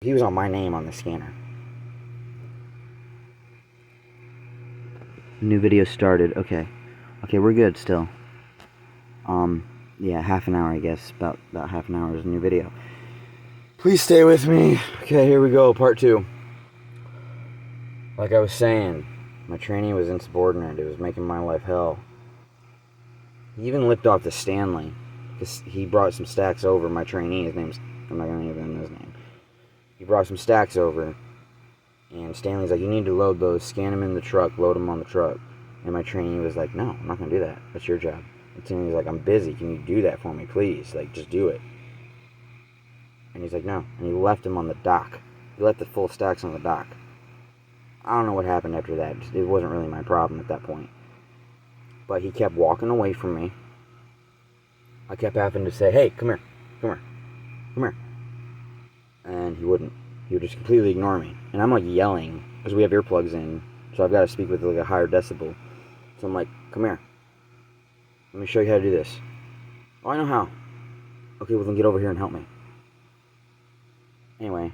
He was on my name on the scanner. New video started. Okay, we're good still. Yeah, half an hour, I guess. About half an hour is a new video. Please stay with me. Okay, here we go, part 2. Like I was saying, my training was insubordinate. It was making my life hell. He even lipped off to Stanley, because he brought some stacks over. My trainee, his name's, I'm not going to even know his name. He brought some stacks over, and Stanley's like, you need to load those, scan them in the truck, load them on the truck. And my trainee was like, no, I'm not going to do that. That's your job. And Stanley's like, I'm busy. Can you do that for me, please? Like, just do it. And he's like, no. And he left them on the dock. He left the full stacks on the dock. I don't know what happened after that. It wasn't really my problem at that point. But he kept walking away from me. I kept having to say, hey, come here, come here, come here. And he wouldn't. He would just completely ignore me. And I'm like yelling, because we have earplugs in, so I've got to speak with like a higher decibel. So I'm like, come here. Let me show you how to do this. Oh, I know how. Okay, well then get over here and help me. Anyway.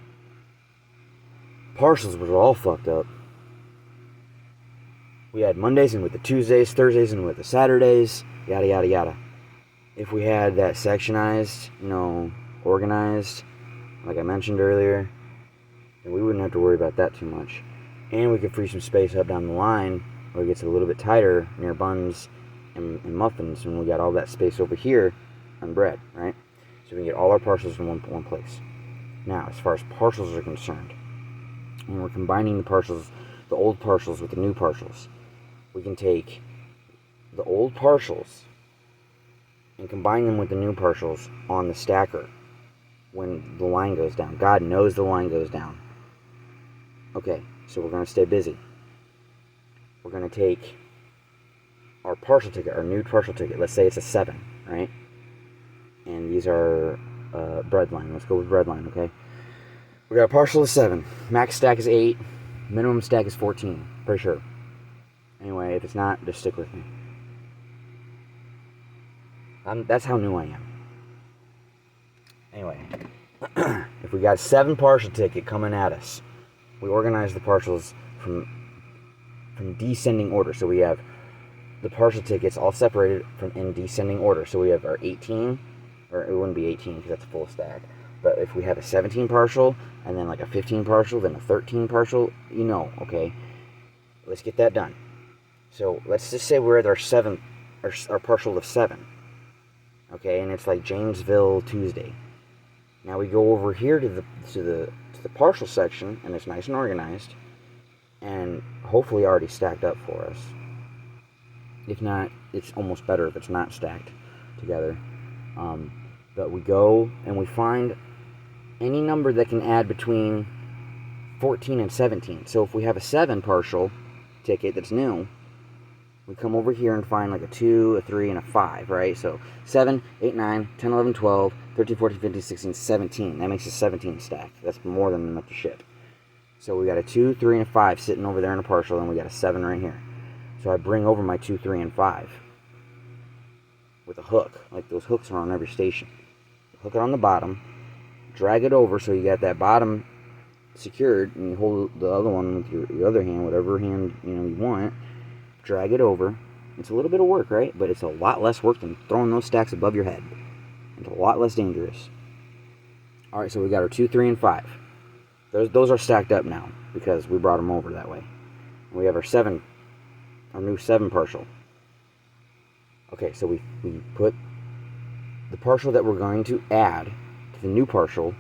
Partials were all fucked up. We had Mondays and with the Tuesdays, Thursdays and with the Saturdays, yada yada yada. If we had that sectionized, organized, like I mentioned earlier, then we wouldn't have to worry about that too much. And we could free some space up down the line where it gets a little bit tighter near buns and muffins, and we got all that space over here on bread, right? So we can get all our partials in one place. Now, as far as partials are concerned, when we're combining the partials, the old partials with the new partials, we can take the old partials and combine them with the new partials on the stacker when the line goes down. God knows the line goes down. Okay, so we're going to stay busy. We're going to take our partial ticket, our new partial ticket. Let's say it's a 7, right? And these are breadline. Let's go with breadline, okay? We got a partial of 7. Max stack is 8. Minimum stack is 14. Pretty sure. Anyway, if it's not, just stick with me. That's how new I am. Anyway, if we got a 7 partial ticket coming at us, we organize the partials from descending order. So we have the partial tickets all separated from in descending order. So we have our 18, or it wouldn't be 18 because that's a full stack. But if we have a 17 partial, and then like a 15 partial, then a 13 partial, okay? Let's get that done. So let's just say we're at our 7th, our partial of 7. Okay, and it's like Jamesville Tuesday. Now we go over here to the partial section, and it's nice and organized, and hopefully already stacked up for us. If not, it's almost better if it's not stacked together. But we go and we find any number that can add between 14 and 17. So if we have a 7 partial ticket that's new, we come over here and find like a 2, a 3, and a 5, right? So 7, 8, 9, 10, 11, 12, 13, 14, 15, 16, 17. That makes a 17 stack. That's more than enough to ship. So we got a 2, 3, and a 5 sitting over there in a partial, and we got a 7 right here. So I bring over my 2, 3, and 5 with a hook. Like those hooks are on every station. Hook it on the bottom, drag it over so you got that bottom secured, and you hold the other one with your other hand, whatever hand you want. Drag it over. It's a little bit of work, right? But it's a lot less work than throwing those stacks above your head. It's a lot less dangerous. Alright, so we got our 2, 3, and 5. Those are stacked up now because we brought them over that way. We have our 7, our new 7 partial. Okay, so we put the partial that we're going to add to the new partial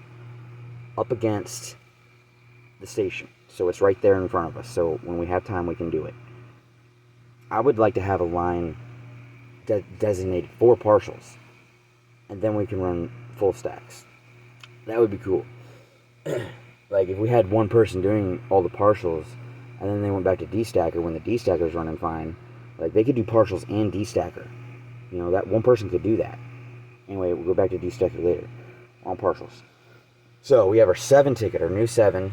up against the station. So it's right there in front of us. So when we have time, we can do it. I would like to have a line designated for partials, and then we can run full stacks. That would be cool. Like if we had one person doing all the partials, and then they went back to D-Stacker when the D-Stacker's running fine, like they could do partials and D-Stacker. That one person could do that. Anyway, we'll go back to D-Stacker later on partials. So we have our 7 ticket, our new 7,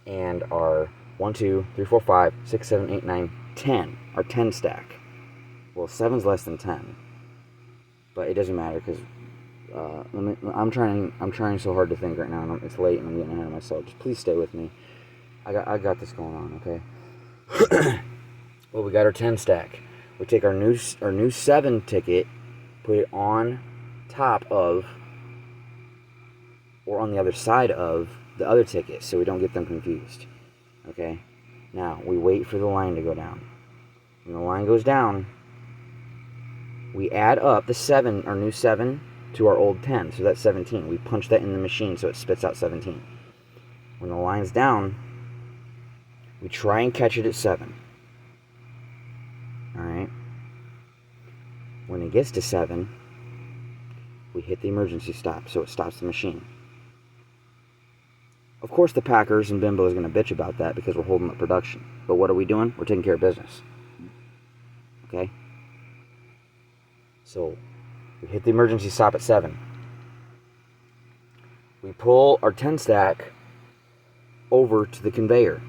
and our 1, 2, 3, 4, 5, 6, 7, 8, 9, 10. Our 10 stack. Well, 7's less than 10. But it doesn't matter because I'm trying so hard to think right now, and it's late, and I'm getting ahead of myself. Just please stay with me. I got this going on, okay? Well, we got our 10 stack. We take our new 7 ticket, put it on top of, or on the other side of, the other ticket, so we don't get them confused. Okay? Now, we wait for the line to go down. When the line goes down, we add up the 7, our new 7, to our old 10, so that's 17. We punch that in the machine so it spits out 17. When the line's down, we try and catch it at 7. Alright? When it gets to 7, we hit the emergency stop so it stops the machine. Of course, the Packers and Bimbo is going to bitch about that because we're holding up production. But what are we doing? We're taking care of business. Okay? So, we hit the emergency stop at 7. We pull our 10 stack over to the conveyor,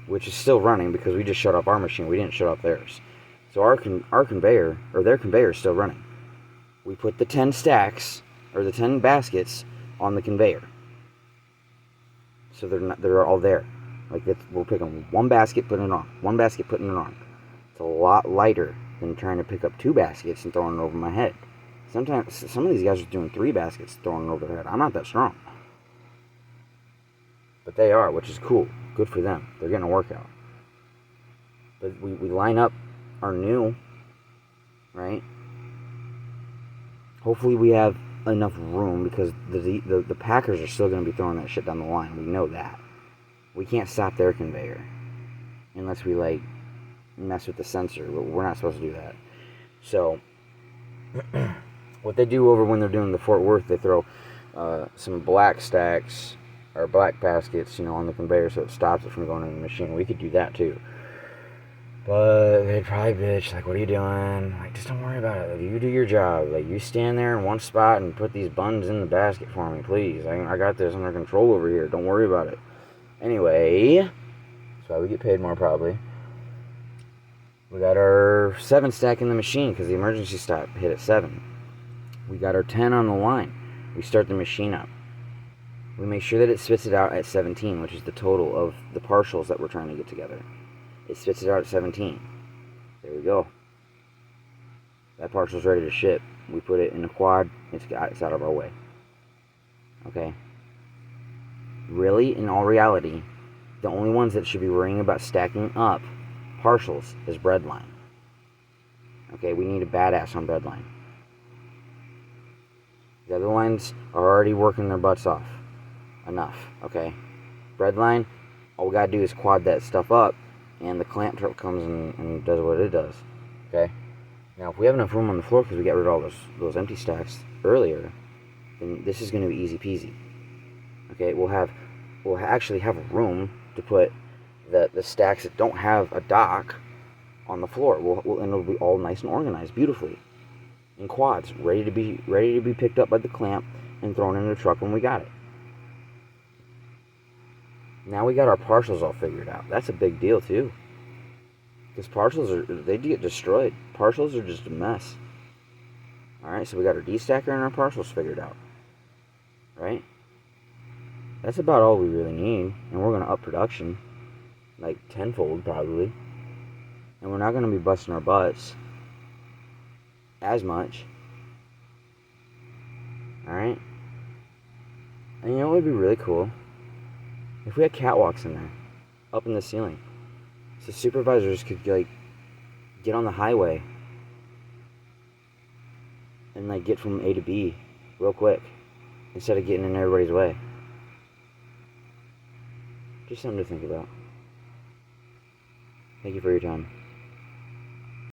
which is still running because we just shut off our machine. We didn't shut off theirs. So our conveyor, or their conveyor, is still running. We put the 10 stacks, or the 10 baskets, on the conveyor. So they're all there. Like, we're picking one basket, putting it on. One basket, putting it on. It's a lot lighter than trying to pick up 2 baskets and throwing it over my head. Sometimes, some of these guys are doing 3 baskets, throwing it over their head. I'm not that strong. But they are, which is cool. Good for them. They're getting a workout. But we line up our new, right? Hopefully we have enough room because the Packers are still going to be throwing that shit down the line. We know that. We can't stop their conveyor unless we, like, mess with the sensor. We're not supposed to do that. So, what they do over when they're doing the Fort Worth, they throw some black stacks or black baskets, on the conveyor so it stops it from going in the machine. We could do that too. But they'd probably bitch, like, what are you doing? Like, just don't worry about it. Like, you do your job. Like, you stand there in one spot and put these buns in the basket for me, please. I got this under control over here. Don't worry about it. Anyway, that's why we get paid more, probably. We got our 7 stack in the machine because the emergency stop hit at 7. We got our 10 on the line. We start the machine up. We make sure that it spits it out at 17, which is the total of the partials that we're trying to get together. It spits it out at 17. There we go. That partial's ready to ship. We put it in a quad. It's out of our way. Okay? Really, in all reality, the only ones that should be worrying about stacking up partials is breadline. Okay, we need a badass on breadline. The other lines are already working their butts off. Enough, okay? Breadline, all we gotta do is quad that stuff up, and the clamp truck comes and does what it does, okay? Now, if we have enough room on the floor because we got rid of all those empty stacks earlier, then this is going to be easy peasy. Okay, we'll actually have room to put the stacks that don't have a dock on the floor. And it'll be all nice and organized beautifully in quads, ready to be picked up by the clamp and thrown in the truck when we got it. Now we got our partials all figured out. That's a big deal too. Because partials they get destroyed. Partials are just a mess. Alright, so we got our D-stacker and our partials figured out. Right? That's about all we really need. And we're going to up production. Like tenfold probably. And we're not going to be busting our butts as much. Alright? And you know what would be really cool? If we had catwalks in there. Up in the ceiling. So supervisors could, like, get on the highway and, like, get from A to B real quick instead of getting in everybody's way. Just something to think about. Thank you for your time.